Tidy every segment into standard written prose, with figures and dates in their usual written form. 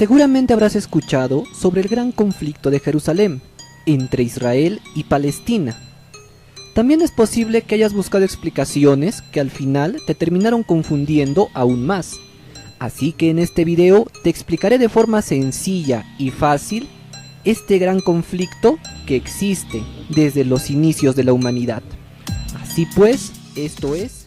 Seguramente habrás escuchado sobre el gran conflicto de Jerusalén entre Israel y Palestina. También es posible que hayas buscado explicaciones que al final te terminaron confundiendo aún más. Así que en este video te explicaré de forma sencilla y fácil este gran conflicto que existe desde los inicios de la humanidad. Así pues, esto es...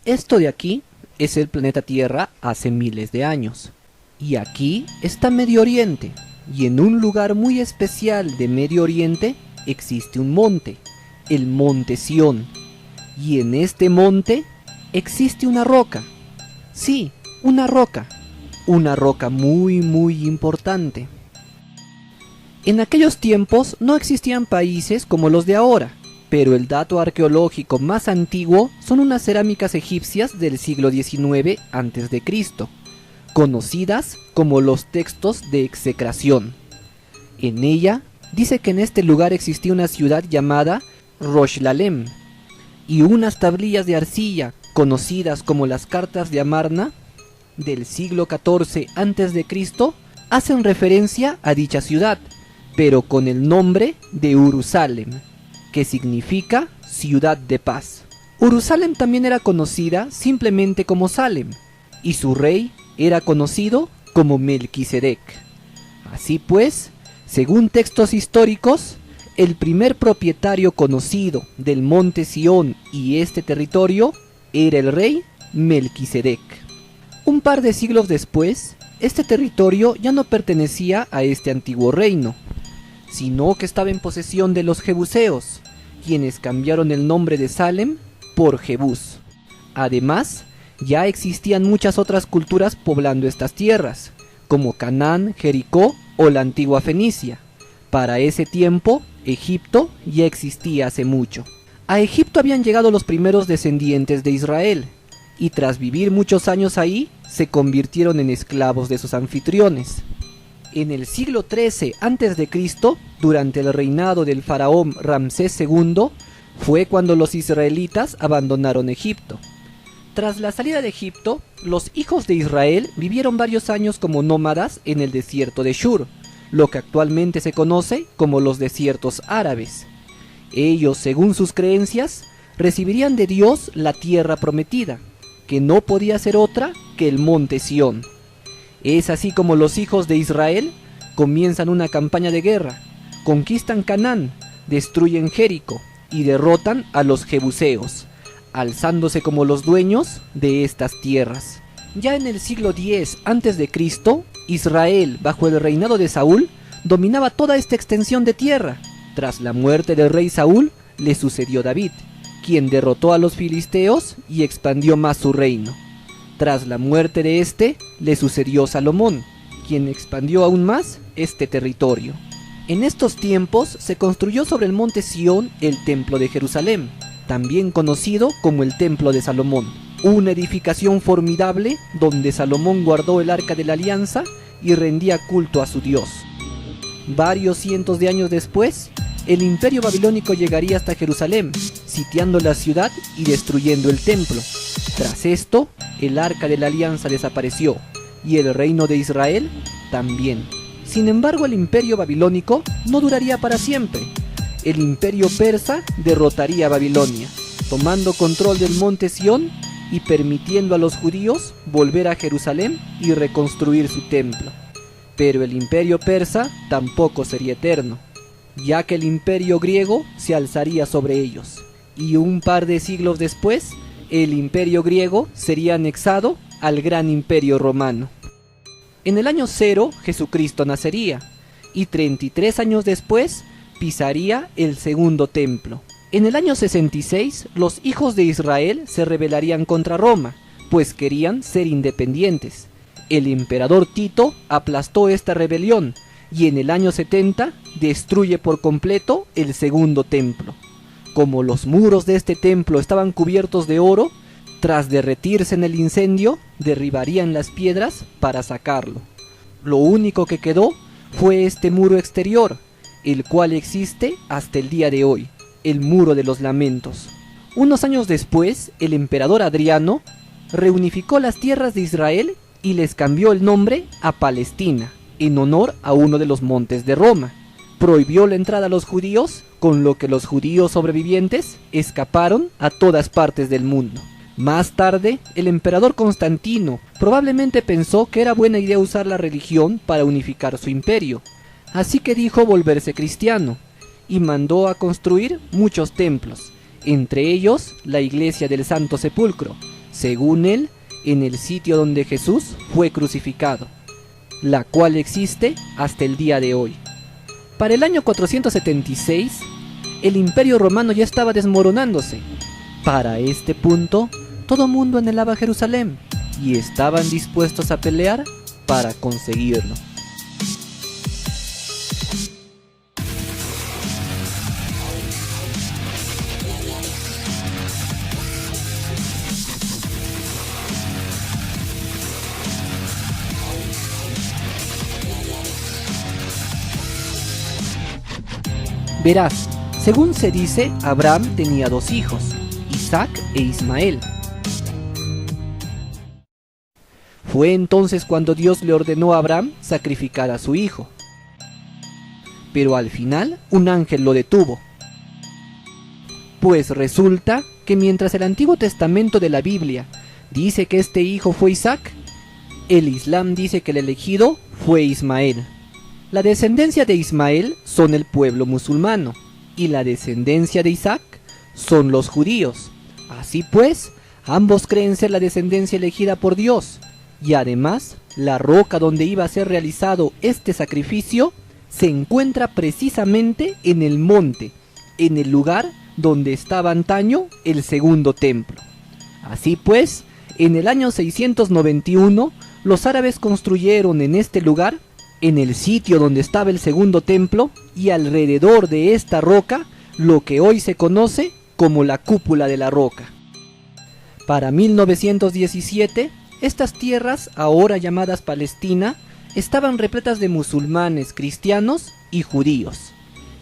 Esto de aquí es el planeta Tierra hace miles de años. Y aquí está Medio Oriente. Y en un lugar muy especial de Medio Oriente existe un monte, el Monte Sión. Y en este monte existe una roca. Sí, una roca muy importante. En aquellos tiempos no existían países como los de ahora, pero el dato arqueológico más antiguo son unas cerámicas egipcias del siglo XIX a.C., conocidas como los textos de execración. En ella dice que en este lugar existía una ciudad llamada Roshlalem, y unas tablillas de arcilla conocidas como las cartas de Amarna del siglo XIV a.C. hacen referencia a dicha ciudad, pero con el nombre de Urusalem, que significa ciudad de paz. Urusalem también era conocida simplemente como Salem, y su rey era conocido como Melquisedec. Así pues, según textos históricos, el primer propietario conocido del monte Sión y este territorio era el rey Melquisedec. Un par de siglos después, este territorio ya no pertenecía a este antiguo reino, sino que estaba en posesión de los jebuseos, quienes cambiaron el nombre de Salem por Jebús. Además, ya existían muchas otras culturas poblando estas tierras, como Canaán, Jericó o la antigua Fenicia. Para ese tiempo, Egipto ya existía hace mucho. A Egipto habían llegado los primeros descendientes de Israel, y tras vivir muchos años ahí, se convirtieron en esclavos de sus anfitriones. En el siglo XIII a.C., durante el reinado del faraón Ramsés II, fue cuando los israelitas abandonaron Egipto. Tras la salida de Egipto, los hijos de Israel vivieron varios años como nómadas en el desierto de Shur, lo que actualmente se conoce como los desiertos árabes. Ellos, según sus creencias, recibirían de Dios la tierra prometida, que no podía ser otra que el monte Sión. Es así como los hijos de Israel comienzan una campaña de guerra, conquistan Canaán, destruyen Jericó y derrotan a los jebuseos, alzándose como los dueños de estas tierras. Ya en el siglo X a.C., Israel, bajo el reinado de Saúl, dominaba toda esta extensión de tierra. Tras la muerte del rey Saúl, le sucedió David, quien derrotó a los filisteos y expandió más su reino. Tras la muerte de este, le sucedió Salomón, quien expandió aún más este territorio. En estos tiempos se construyó sobre el monte Sión el templo de Jerusalén, también conocido como el templo de Salomón, una edificación formidable donde Salomón guardó el arca de la alianza y rendía culto a su Dios. Varios cientos de años después, el imperio babilónico llegaría hasta Jerusalén, sitiando la ciudad y destruyendo el templo. Tras esto, el arca de la alianza desapareció, y el reino de Israel también. Sin embargo, el imperio babilónico no duraría para siempre. El imperio persa derrotaría a Babilonia, tomando control del monte Sión y permitiendo a los judíos volver a Jerusalén y reconstruir su templo. Pero el imperio persa tampoco sería eterno, ya que el imperio griego se alzaría sobre ellos, y un par de siglos después, el imperio griego sería anexado al gran imperio romano. En el año 0, Jesucristo nacería, y 33 años después, pisaría el segundo templo. En el año 66, los hijos de Israel se rebelarían contra Roma, pues querían ser independientes. El emperador Tito aplastó esta rebelión, y en el año 70 destruye por completo el segundo templo. Como los muros de este templo estaban cubiertos de oro, tras derretirse en el incendio, derribarían las piedras para sacarlo. Lo único que quedó fue este muro exterior, el cual existe hasta el día de hoy, el Muro de los Lamentos. Unos años después, el emperador Adriano reunificó las tierras de Israel y les cambió el nombre a Palestina, en honor a uno de los montes de Roma. Prohibió la entrada a los judíos, con lo que los judíos sobrevivientes escaparon a todas partes del mundo. Más tarde, el emperador Constantino probablemente pensó que era buena idea usar la religión para unificar su imperio, así que dijo volverse cristiano, y mandó a construir muchos templos, entre ellos la iglesia del Santo Sepulcro, según él, en el sitio donde Jesús fue crucificado, la cual existe hasta el día de hoy. Para el año 476, el Imperio Romano ya estaba desmoronándose. Para este punto, todo mundo anhelaba Jerusalén y estaban dispuestos a pelear para conseguirlo. Verás, según se dice, Abraham tenía dos hijos, Isaac e Ismael. Fue entonces cuando Dios le ordenó a Abraham sacrificar a su hijo. Pero al final, un ángel lo detuvo. Pues resulta que mientras el Antiguo Testamento de la Biblia dice que este hijo fue Isaac, el Islam dice que el elegido fue Ismael. La descendencia de Ismael son el pueblo musulmano, y la descendencia de Isaac son los judíos. Así pues, ambos creen ser la descendencia elegida por Dios, y además, la roca donde iba a ser realizado este sacrificio se encuentra precisamente en el monte, en el lugar donde estaba antaño el segundo templo. Así pues, en el año 691, los árabes construyeron en este lugar, en el sitio donde estaba el segundo templo, y alrededor de esta roca, lo que hoy se conoce como la cúpula de la roca. Para 1917, estas tierras, ahora llamadas Palestina, estaban repletas de musulmanes, cristianos y judíos.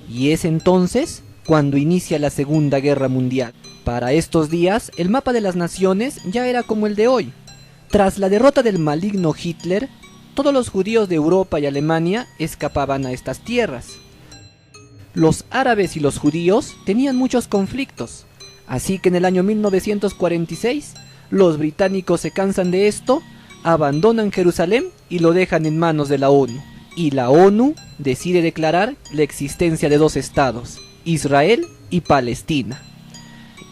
Y es entonces cuando inicia la Segunda Guerra Mundial. Para estos días, el mapa de las naciones ya era como el de hoy. Tras la derrota del maligno Hitler, todos los judíos de Europa y Alemania escapaban a estas tierras. Los árabes y los judíos tenían muchos conflictos, así que en el año 1946 los británicos se cansan de esto, abandonan Jerusalén y lo dejan en manos de la ONU. Y la ONU decide declarar la existencia de dos estados, Israel y Palestina.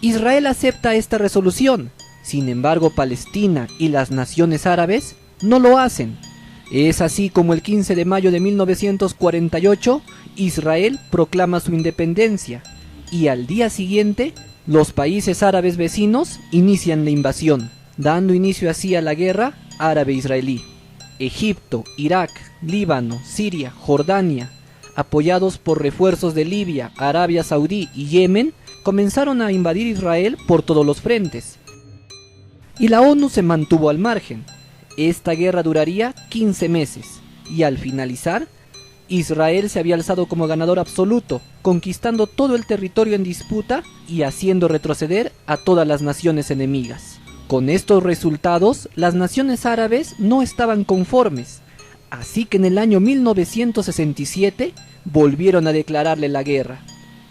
Israel acepta esta resolución, sin embargo Palestina y las naciones árabes no lo hacen. Es así como el 15 de mayo de 1948, Israel proclama su independencia, y al día siguiente, los países árabes vecinos inician la invasión, dando inicio así a la guerra árabe-israelí. Egipto, Irak, Líbano, Siria, Jordania, apoyados por refuerzos de Libia, Arabia Saudí y Yemen, comenzaron a invadir Israel por todos los frentes. Y la ONU se mantuvo al margen. Esta guerra duraría 15 meses, y al finalizar, Israel se había alzado como ganador absoluto, conquistando todo el territorio en disputa y haciendo retroceder a todas las naciones enemigas. Con estos resultados, las naciones árabes no estaban conformes, así que en el año 1967 volvieron a declararle la guerra.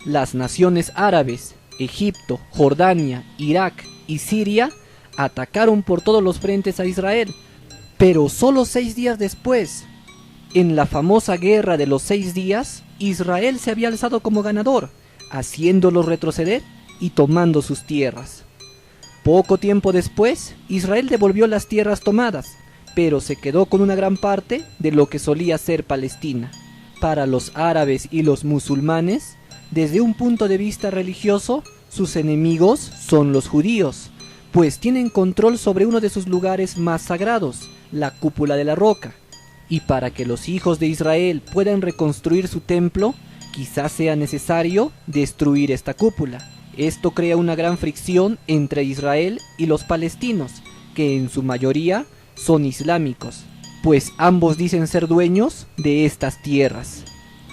Las naciones árabes, Egipto, Jordania, Irak y Siria, atacaron por todos los frentes a Israel. Pero solo 6 días después, en la famosa guerra de los 6 días, Israel se había alzado como ganador, haciéndolos retroceder y tomando sus tierras. Poco tiempo después, Israel devolvió las tierras tomadas, pero se quedó con una gran parte de lo que solía ser Palestina. Para los árabes y los musulmanes, desde un punto de vista religioso, sus enemigos son los judíos, pues tienen control sobre uno de sus lugares más sagrados, la cúpula de la roca, y para que los hijos de Israel puedan reconstruir su templo, quizás sea necesario destruir esta cúpula. Esto crea una gran fricción entre Israel y los palestinos, que en su mayoría son islámicos, pues ambos dicen ser dueños de estas tierras.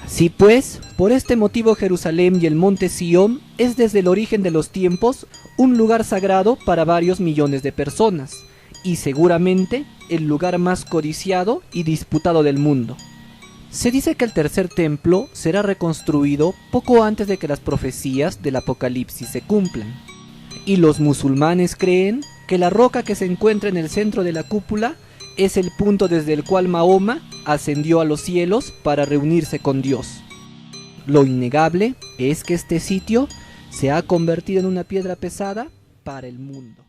Así pues, por este motivo Jerusalén y el monte Sión es desde el origen de los tiempos un lugar sagrado para varios millones de personas, y seguramente el lugar más codiciado y disputado del mundo. Se dice que el tercer templo será reconstruido poco antes de que las profecías del Apocalipsis se cumplan, y los musulmanes creen que la roca que se encuentra en el centro de la cúpula es el punto desde el cual Mahoma ascendió a los cielos para reunirse con Dios. Lo innegable es que este sitio se ha convertido en una piedra pesada para el mundo.